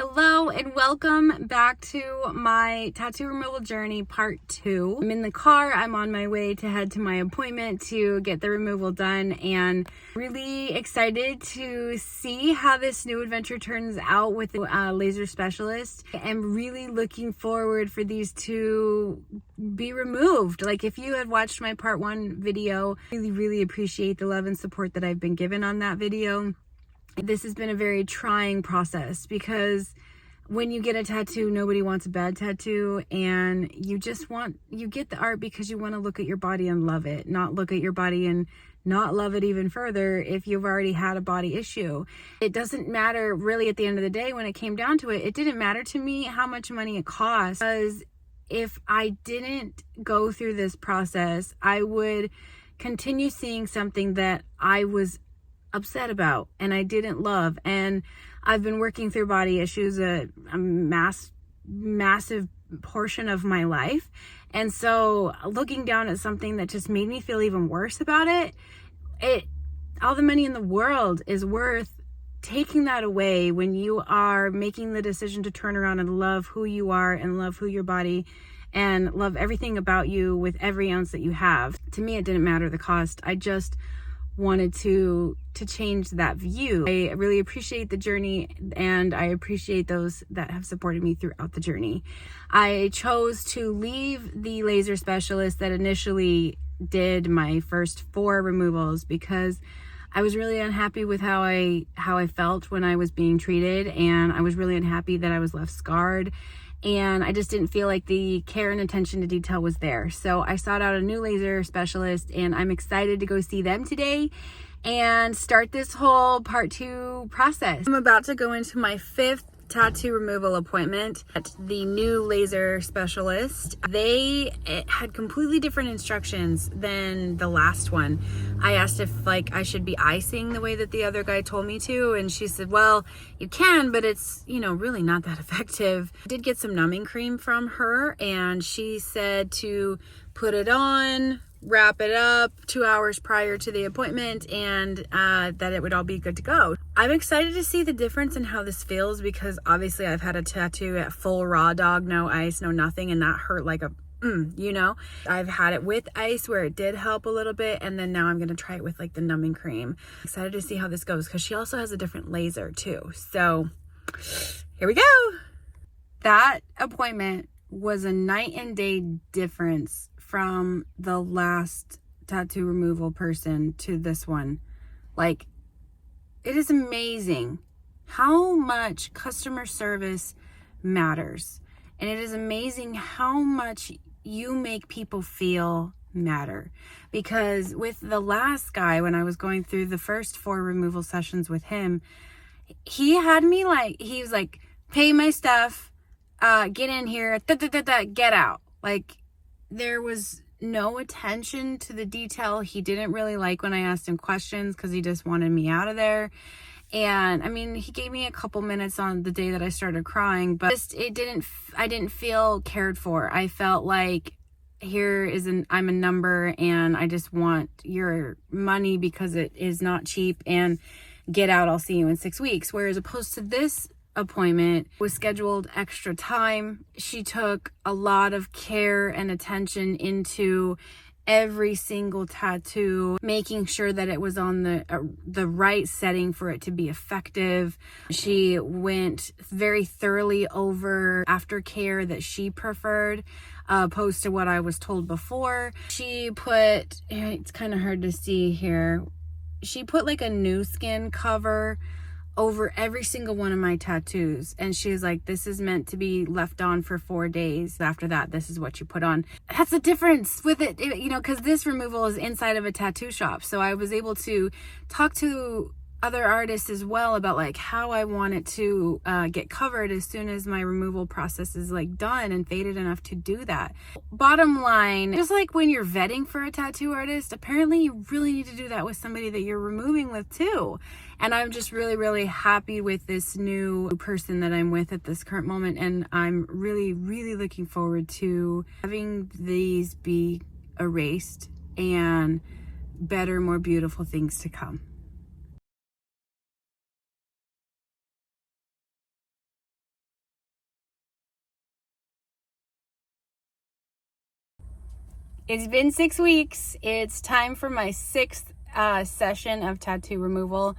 Hello and welcome back to my tattoo removal journey part 2. I'm in the car. I'm on my way to head to my appointment to get the removal done, and really excited to see how this new adventure turns out with the laser specialist. I'm really looking forward for these to be removed. Like, if you had watched my part 1 video, really appreciate the love and support that I've been given on that video. This has been a very trying process because when you get a tattoo, nobody wants a bad tattoo, and you get the art because you want to look at your body and love it, not look at your body and not love it even further if you've already had a body issue. It doesn't matter really at the end of the day. When it came down to it, it didn't matter to me how much money it cost, because if I didn't go through this process, I would continue seeing something that I was upset about and I didn't love. And I've been working through body issues a massive portion of my life, and so looking down at something that just made me feel even worse about it, all the money in the world is worth taking that away when you are making the decision to turn around and love who you are and love who your body and love everything about you with every ounce that you have. To me, it didn't matter the cost. I just wanted to change that view. I really appreciate the journey, and I appreciate those that have supported me throughout the journey. I chose to leave the laser specialist that initially did my first 4 removals because I was really unhappy with how I felt when I was being treated, and I was really unhappy that I was left scarred, and I just didn't feel like the care and attention to detail was there. So I sought out a new laser specialist, and I'm excited to go see them today and start this whole part 2 process. I'm about to go into my 5th tattoo removal appointment at the new laser specialist. They had completely different instructions than the last one. I asked if I should be icing the way that the other guy told me to, and she said, well, you can, but it's really not that effective. I did get some numbing cream from her, and she said to put it on, wrap it up 2 hours prior to the appointment, and that it would all be good to go. I'm excited to see the difference in how this feels, because obviously I've had a tattoo at full raw dog, no ice, no nothing, and that hurt like a I've had it with ice where it did help a little bit, and then now I'm going to try it with like the numbing cream. Excited to see how this goes, because she also has a different laser too. So here we go. That appointment was a night and day difference from the last tattoo removal person to this one. Like, it is amazing how much customer service matters, and it is amazing how much you make people feel matter. Because with the last guy, when I was going through the first 4 removal sessions with him, he had me he was like, pay my stuff, get in here, get out. Like, there was no attention to the detail. He didn't really like when I asked him questions because he just wanted me out of there. And I mean, he gave me a couple minutes on the day that I started crying, but I didn't feel cared for. I felt like, I'm a number, and I just want your money because it is not cheap, and get out, I'll see you in 6 weeks. Whereas opposed to this appointment was scheduled extra time. She took a lot of care and attention into every single tattoo, making sure that it was on the right setting for it to be effective. She went very thoroughly over aftercare that she preferred, opposed to what I was told before. She put, it's kind of hard to see here, she put like a new skin cover over every single one of my tattoos, and she was like, this is meant to be left on for 4 days. After that, this is what you put on. That's the difference with it, because this removal is inside of a tattoo shop. So I was able to talk to other artists as well about like how I want it to get covered as soon as my removal process is like done and faded enough to do that. Bottom line, just like when you're vetting for a tattoo artist, apparently you really need to do that with somebody that you're removing with too. And I'm just really happy with this new person that I'm with at this current moment, and I'm really looking forward to having these be erased and better, more beautiful things to come. It's been 6 weeks. It's time for my 6th session of tattoo removal.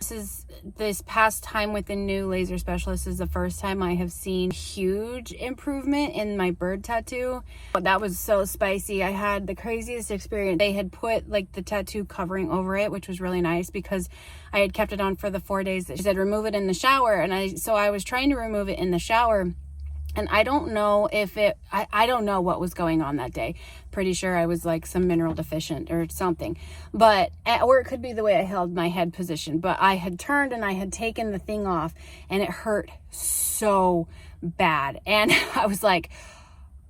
This past time with the new laser specialist is the first time I have seen huge improvement in my bird tattoo. But that was so spicy. I had the craziest experience. They had put like the tattoo covering over it, which was really nice because I had kept it on for the 4 days that she said remove it in the shower. And so I was trying to remove it in the shower. And I don't know if I don't know what was going on that day. Pretty sure I was like some mineral deficient or something. Or it could be the way I held my head position. But I had turned and I had taken the thing off and it hurt so bad. And I was like,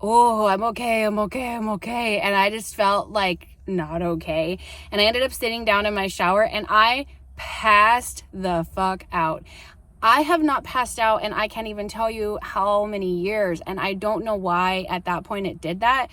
oh, I'm okay. And I just felt like not okay. And I ended up sitting down in my shower and I passed the fuck out. I have not passed out and I can't even tell you how many years, and I don't know why at that point it did that.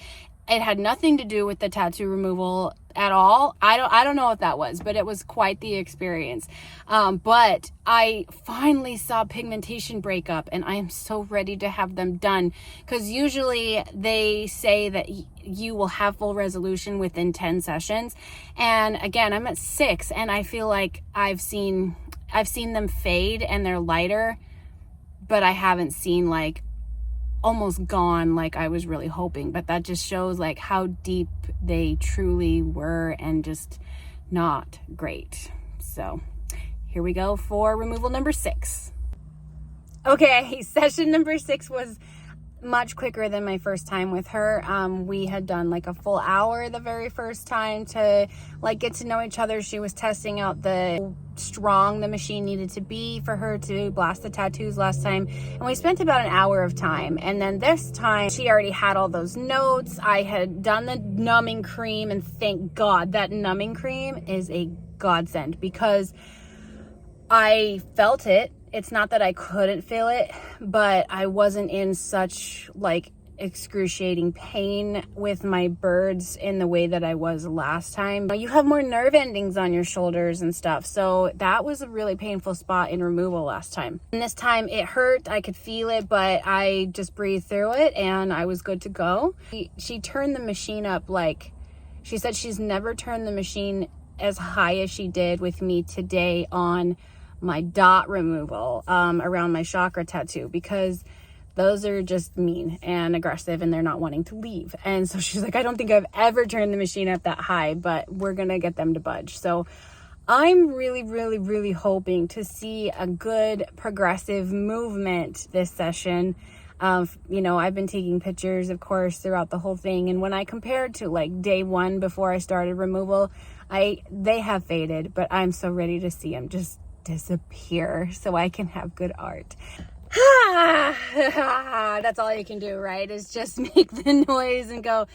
It had nothing to do with the tattoo removal at all. I don't know what that was, but it was quite the experience. But I finally saw pigmentation break up and I am so ready to have them done, because usually they say that you will have full resolution within 10 sessions. And again, I'm at 6 and I feel like I've seen them fade and they're lighter, but I haven't seen like almost gone like I was really hoping. But that just shows like how deep they truly were and just not great. So here we go for removal number 6. Okay, session number 6 was much quicker than my first time with her. We had done like a full hour the very first time to like get to know each other. She was testing out the strong the machine needed to be for her to blast the tattoos last time, and we spent about an hour of time. And then this time she already had all those notes. I had done the numbing cream, and thank God that numbing cream is a godsend because I felt it. It's not that I couldn't feel it, but I wasn't in such like excruciating pain with my birds in the way that I was last time. You have more nerve endings on your shoulders and stuff. So that was a really painful spot in removal last time. And this time it hurt. I could feel it, but I just breathed through it and I was good to go. She turned the machine up like, she said she's never turned the machine as high as she did with me today on my dot removal around my chakra tattoo, because those are just mean and aggressive and they're not wanting to leave. And so she's like, I don't think I've ever turned the machine up that high, but we're gonna get them to budge. So I'm really hoping to see a good progressive movement this session. You know, I've been taking pictures, of course, throughout the whole thing, and when I compared to like day 1 before I started removal, they have faded, but I'm so ready to see them just disappear so I can have good art. That's all you can do, right? Is just make the noise and go,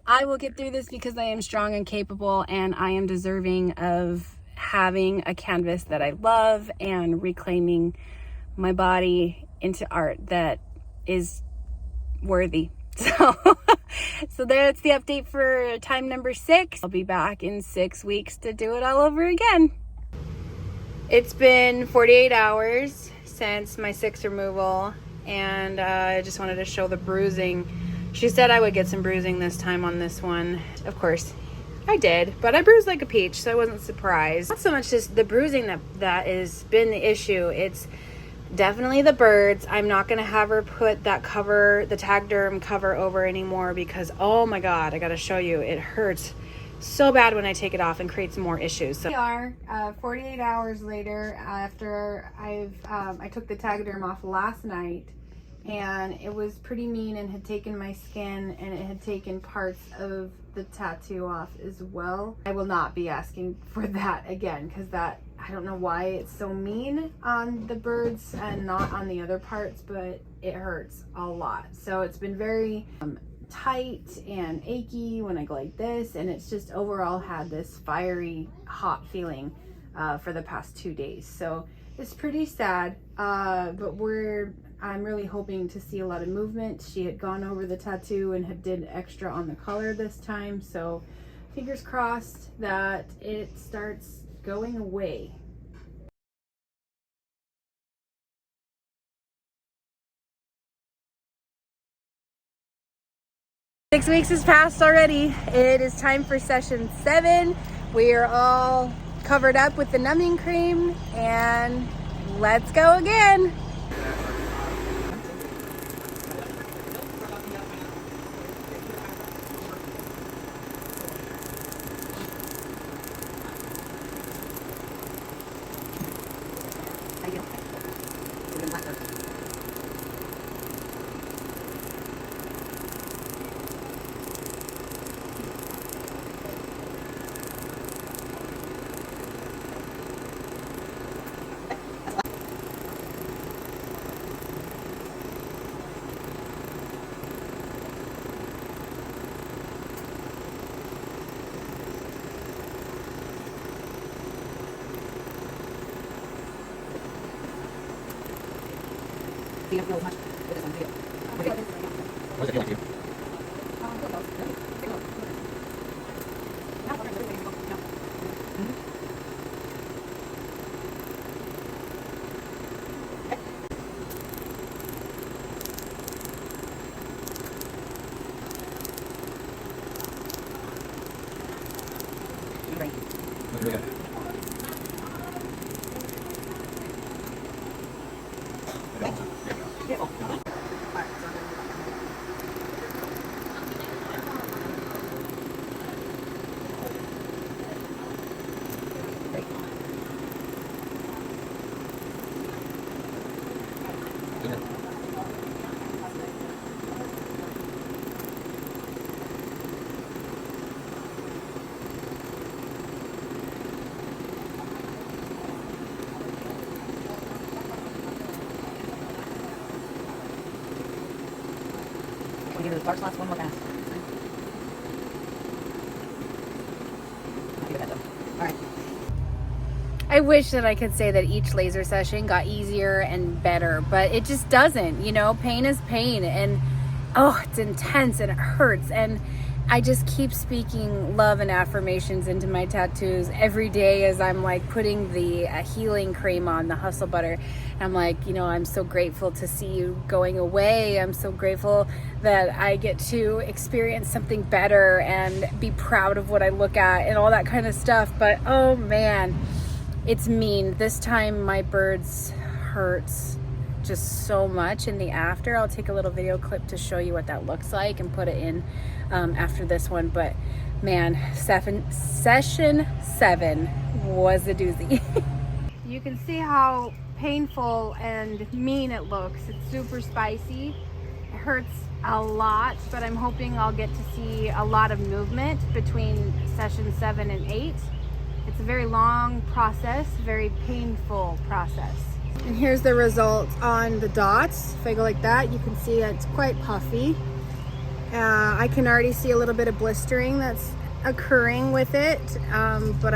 I will get through this because I am strong and capable and I am deserving of having a canvas that I love and reclaiming my body into art that is worthy. So that's the update for time number 6. I'll be back in 6 weeks to do it all over again. It's been 48 hours since my 6th removal, and I just wanted to show the bruising. She said I would get some bruising this time on this one. Of course, I did, but I bruised like a peach, so I wasn't surprised. Not so much just the bruising that has been the issue. It's definitely the birds. I'm not going to have her put that cover, the tag derm cover over anymore because, oh my God, I got to show you, it hurts so bad when I take it off and creates more issues. So we are 48 hours later after I took the tag derm off last night, and it was pretty mean and had taken my skin and it had taken parts of the tattoo off as well. I will not be asking for that again because that, I don't know why it's so mean on the birds and not on the other parts, but it hurts a lot. So it's been very tight and achy when I go like this, and it's just overall had this fiery hot feeling for the past 2 days. So it's pretty sad, but I'm really hoping to see a lot of movement. She had gone over the tattoo and had did extra on the color this time, so fingers crossed that it starts going away. 6 weeks has passed already. It is time for session 7. We are all covered up with the numbing cream and let's go again. You don't know as much with this one, do you? What does it feel like to you? Looks really good. Beautiful. We'll give those dark slots one more pass. I'll give it that though. Alright. I wish that I could say that each laser session got easier and better, but it just doesn't. You know, pain is pain, and oh, it's intense and it hurts, and I just keep speaking love and affirmations into my tattoos every day as I'm like putting the healing cream on, the hustle butter. And I'm like, you know, I'm so grateful to see you going away. I'm so grateful that I get to experience something better and be proud of what I look at and all that kind of stuff. But oh man, it's mean. This time my birds hurts just so much in the after. I'll take a little video clip to show you what that looks like and put it in after this one. But man, session 7 was a doozy. You can see how painful and mean it looks. It's super spicy. It hurts a lot, but I'm hoping I'll get to see a lot of movement between session 7 and 8. It's a very long process, very painful process. And here's the result on the dots. If I go like that, you can see it's quite puffy. I can already see a little bit of blistering that's occurring with it, but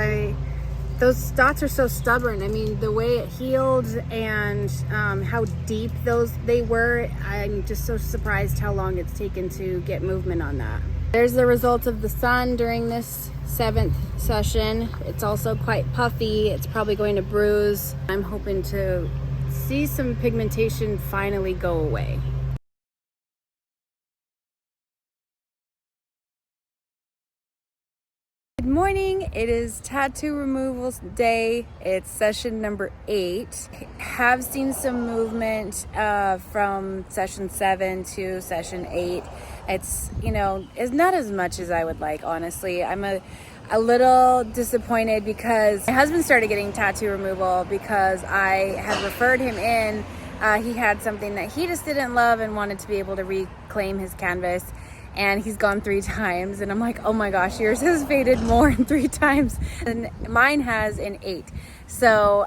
those dots are so stubborn. I mean, the way it healed and how deep they were, I'm just so surprised how long it's taken to get movement on that. There's the result of the sun during this 7th session. It's also quite puffy. It's probably going to bruise. I'm hoping to see some pigmentation finally go away. Good morning. It is tattoo removal day. It's session number 8. Have seen some movement from session 7 to session 8. It's, you know, it's not as much as I would like, honestly. I'm a little disappointed because my husband started getting tattoo removal because I had referred him in. He had something that he just didn't love and wanted to be able to reclaim his canvas. And he's gone 3 times, and I'm like, oh my gosh, yours has faded more in 3 times than mine has in 8. So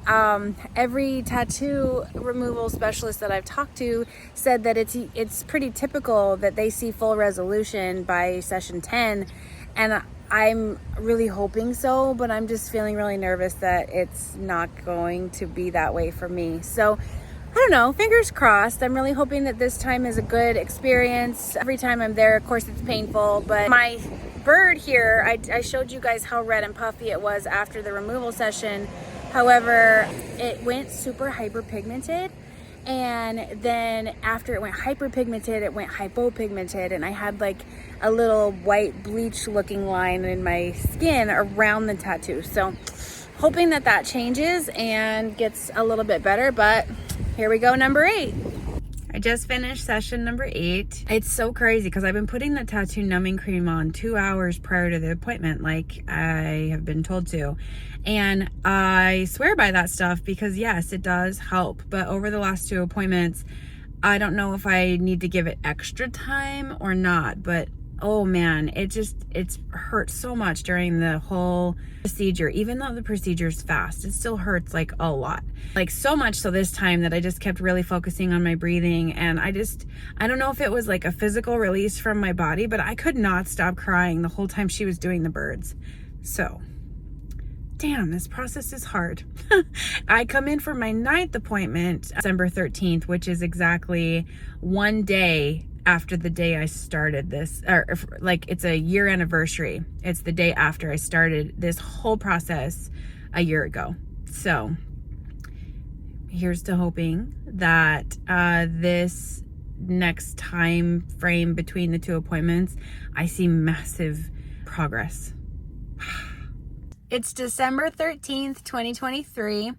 every tattoo removal specialist that I've talked to said that it's pretty typical that they see full resolution by session 10, and I'm really hoping so, but I'm just feeling really nervous that it's not going to be that way for me. So I don't know, fingers crossed. I'm really hoping that this time is a good experience. Every time I'm there, of course, it's painful, but my bird here, I showed you guys how red and puffy it was after the removal session. However, it went super hyperpigmented, And then after it went hyperpigmented, it went hypopigmented, and I had like a little white bleach looking line in my skin around the tattoo. So hoping that that changes and gets a little bit better, but here we go, number 8. I just finished session number 8. It's so crazy because I've been putting the tattoo numbing cream on 2 hours prior to the appointment, like I have been told to. And I swear by that stuff because yes, it does help. But over the last 2 appointments, I don't know if I need to give it extra time or not, but oh man, it's hurt so much during the whole procedure. Even though the procedure's fast, it still hurts like a lot. Like so much so this time that I just kept really focusing on my breathing, and I don't know if it was like a physical release from my body, but I could not stop crying the whole time she was doing the birds. So damn, this process is hard. I come in for my 9th appointment, December 13th, which is exactly 1 day after the day I started this, or like it's a year anniversary. It's the day after I started this whole process a year ago. So here's to hoping that this next time frame between the 2 appointments, I see massive progress. It's December 13th, 2023.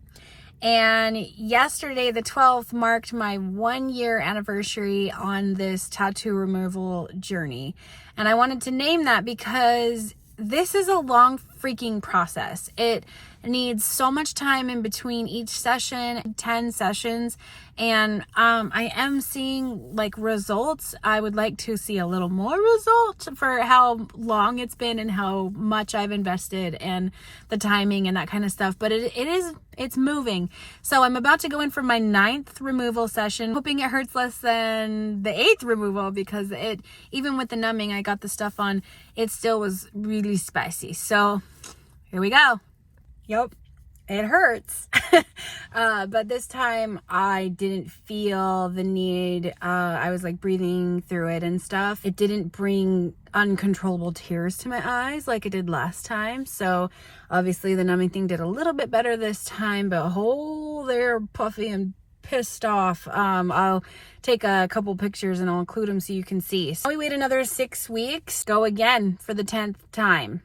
And yesterday, the 12th, marked my 1-year anniversary on this tattoo removal journey. And I wanted to name that because this is a long freaking process. It needs so much time in between each session, 10 sessions. And I am seeing like results. I would like to see a little more results for how long it's been and how much I've invested and the timing and that kind of stuff. But it's moving. So I'm about to go in for my 9th removal session, hoping it hurts less than the 8th removal, because even with the numbing I got the stuff on, it still was really spicy. So here we go. Yep, it hurts. But this time I didn't feel the need. I was like breathing through it and stuff. It didn't bring uncontrollable tears to my eyes like it did last time. So obviously the numbing thing did a little bit better this time, but they're puffy and pissed off. I'll take a couple pictures and I'll include them so you can see. So we wait another 6 weeks, go again for the 10th time.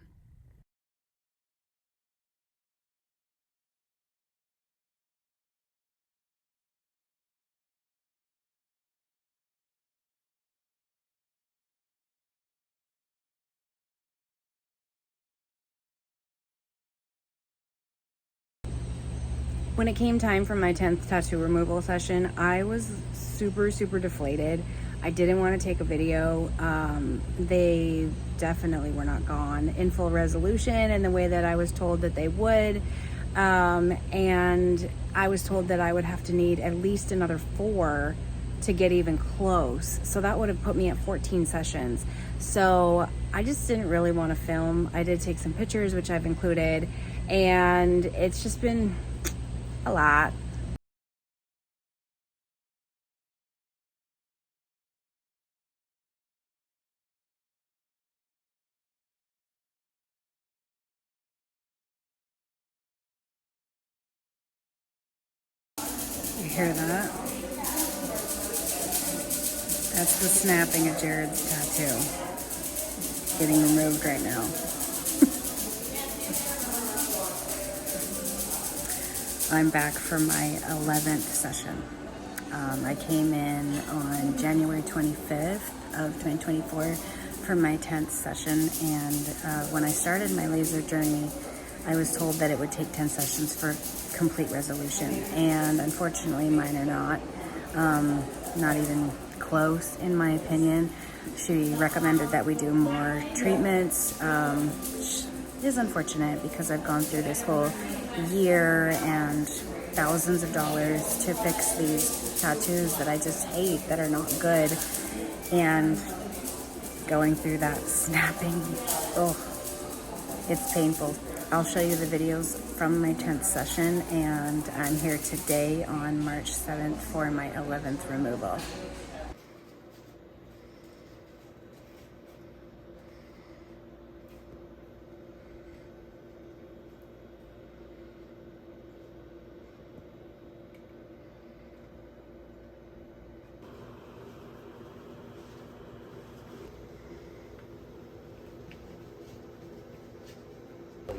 When it came time for my 10th tattoo removal session, I was super, super deflated. I didn't want to take a video. They definitely were not gone in full resolution in the way that I was told that they would. And I was told that I would have to need at least another 4 to get even close. So that would have put me at 14 sessions. So I just didn't really want to film. I did take some pictures, which I've included, and it's just been a lot. You hear that? That's the snapping of Jared's tattoo getting removed right now. I'm back for my 11th session. I came in on January 25th of 2024 for my 10th session, and when I started my laser journey, I was told that it would take 10 sessions for complete resolution, and unfortunately mine are not even close in my opinion. She recommended that we do more treatments, which is unfortunate because I've gone through this whole year and thousands of dollars to fix these tattoos that I just hate, that are not good, and going through that snapping, oh, it's painful. I'll show you the videos from my 10th session, and I'm here today on March 7th for my 11th removal.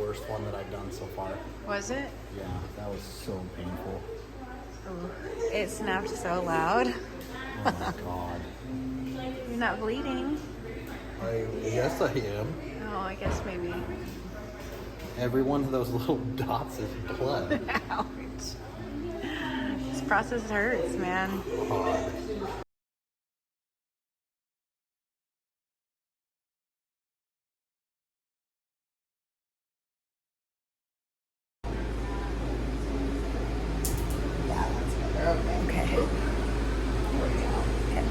worst one that I've done so far. Was it? Yeah, that was so painful. Oh, it snapped so loud. Oh my god. You're not bleeding. Yes, I am. Oh, I guess maybe. Every one of those little dots is blood. Ouch. This process hurts, man. God. Okay. Here we go. Okay.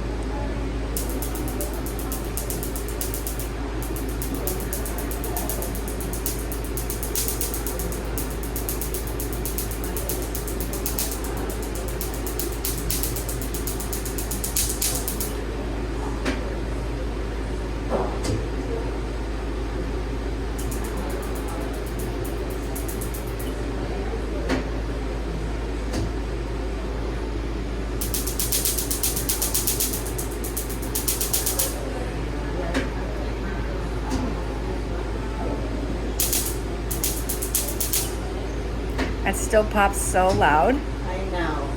That still pops so loud. I know.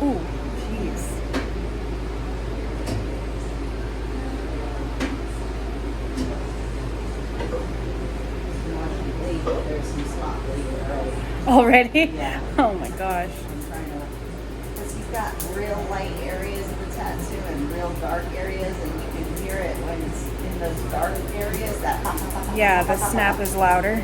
Ooh, jeez. There's some spot bleeding already. Already? Yeah. Oh my gosh. I'm trying to, because you've got real light areas of the tattoo and real dark areas, and you can hear it when it's in those dark areas. That Yeah, the snap is louder.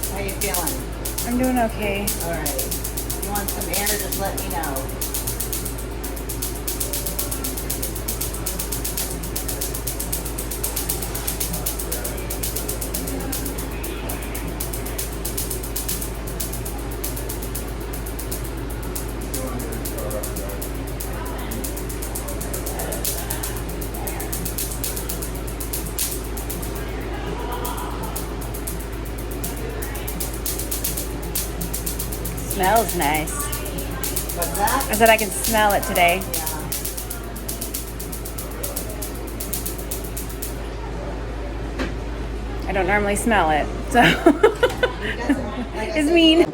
How you feeling? I'm doing okay. All right. If you want some air, just let me know. Smells nice. What's that? I said I can smell it today. Yeah. I don't normally smell it, so Like I it's said, mean.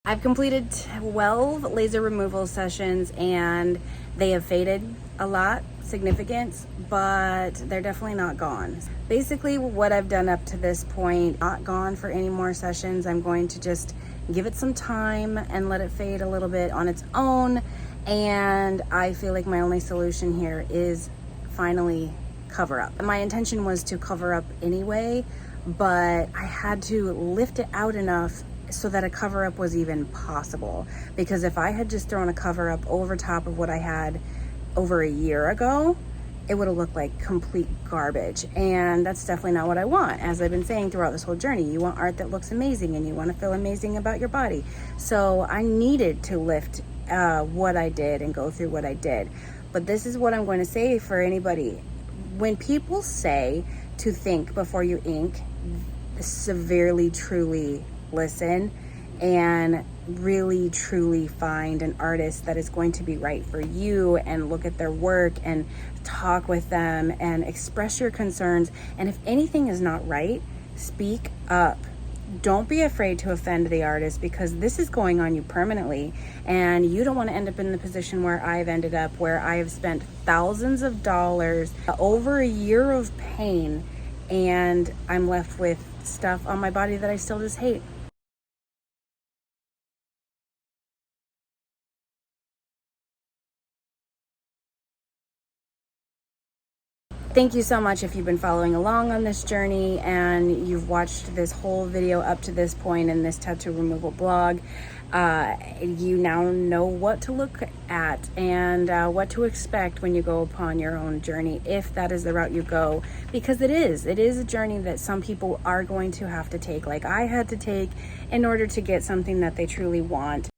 I've completed 12 laser removal sessions and they have faded a lot, significance, but they're definitely not gone. Basically what I've done up to this point, not gone for any more sessions. I'm going to just give it some time and let it fade a little bit on its own And I feel like my only solution here is finally cover up. My intention was to cover up anyway, but I had to lift it out enough so that a cover up was even possible. Because if I had just thrown a cover up over top of what I had over a year ago, it would have looked like complete garbage. And that's definitely not what I want. As I've been saying throughout this whole journey, you want art that looks amazing and you want to feel amazing about your body. So I needed to lift what I did and go through what I did. But this is what I'm going to say for anybody. When people say to think before you ink, severely, truly listen and really truly find an artist that is going to be right for you, and look at their work and talk with them and express your concerns. And if anything is not right, speak up. Don't be afraid to offend the artist, because this is going on you permanently, and you don't want to end up in the position where I've ended up, where I have spent thousands of dollars, over a year of pain, and I'm left with stuff on my body that I still just hate. Thank you so much if you've been following along on this journey and you've watched this whole video up to this point in this tattoo removal blog. You now know what to look at and what to expect when you go upon your own journey, if that is the route you go, because it is a journey that some people are going to have to take, like I had to take, in order to get something that they truly want.